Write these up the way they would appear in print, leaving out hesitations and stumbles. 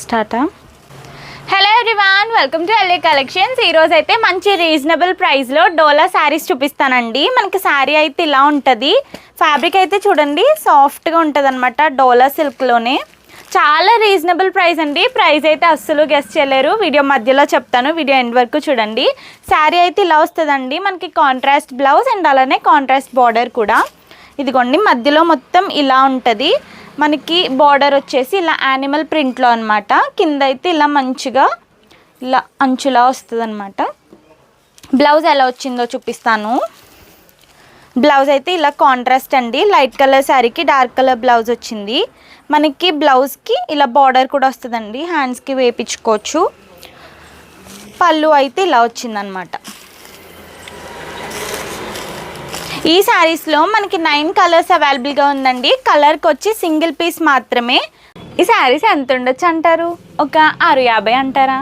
స్టార్టా. Hello everyone, welcome to LA collections. ఈరోజు అయితే మంచి రీజనబుల్ ప్రైస్లో డోలా శారీస్ చూపిస్తానండి. మనకి శారీ అయితే ఇలా ఉంటుంది. ఫ్యాబ్రిక్ అయితే చూడండి సాఫ్ట్గా ఉంటుంది అనమాట. డోలా సిల్క్లోనే చాలా రీజనబుల్ ప్రైస్ అండి. ప్రైస్ అయితే అస్సలు గెస్ చేయలేరు. వీడియో మధ్యలో చెప్తాను, వీడియో ఎండ్ వరకు చూడండి. శారీ అయితే ఇలా వస్తుందండి. మనకి కాంట్రాస్ట్ బ్లౌజ్ అండ్ అలానే కాంట్రాస్ట్ బార్డర్ కూడా. ఇదిగోండి మధ్యలో మొత్తం ఇలా ఉంటుంది. మనకి బార్డర్ వచ్చేసి ఇలా యానిమల్ ప్రింట్లో అనమాట. కింద అయితే ఇలా మంచిగా ఇలా అంచులా వస్తుంది అనమాట. బ్లౌజ్ ఎలా వచ్చిందో చూపిస్తాను. బ్లౌజ్ అయితే ఇలా కాంట్రాస్ట్ అండి. లైట్ కలర్ శారీకి డార్క్ కలర్ బ్లౌజ్ వచ్చింది. మనకి బ్లౌజ్కి ఇలా బార్డర్ కూడా వస్తుందండి. హ్యాండ్స్కి వేయించుకోవచ్చు. పళ్ళు అయితే ఇలా వచ్చిందనమాట. ఈ శారీస్లో మనకి 9 కలర్స్ అవైలబుల్గా ఉందండి. కలర్కి వచ్చి సింగిల్ పీస్ మాత్రమే. ఈ శారీస్ ఎంత ఉండొచ్చు అంటారు? ఒక 650 అంటారా?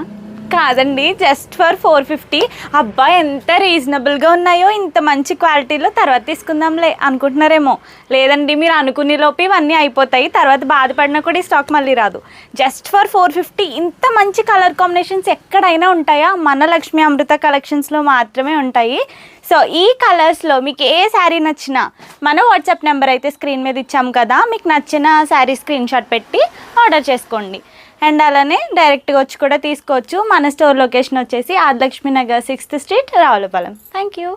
కాదండి, జస్ట్ ఫర్ 450. అబ్బా ఎంత రీజనబుల్గా ఉన్నాయో, ఇంత మంచి క్వాలిటీలో తర్వాత తీసుకుందాంలే అనుకుంటున్నారేమో. లేదండి, మీరు అనుకునే లోపు ఇవన్నీ అయిపోతాయి. తర్వాత బాధపడినా కూడా ఈ స్టాక్ మళ్ళీ రాదు. జస్ట్ ఫర్ 450 ఇంత మంచి కలర్ కాంబినేషన్స్ ఎక్కడైనా ఉంటాయా? మన లక్ష్మీ అమృత కలెక్షన్స్లో మాత్రమే ఉంటాయి. సో ఈ కలర్స్లో మీకు ఏ శారీ నచ్చినా మన వాట్సాప్ నెంబర్ అయితే స్క్రీన్ మీద ఇచ్చాము కదా, మీకు నచ్చిన శారీ స్క్రీన్ షాట్ పెట్టి ఆర్డర్ చేసుకోండి. అండ్ అలానే డైరెక్ట్గా వచ్చి కూడా తీసుకోవచ్చు. మన స్టోర్ లొకేషన్ వచ్చేసి Adilakshmi Nagar 6th street, Ravulapalem. Thank you.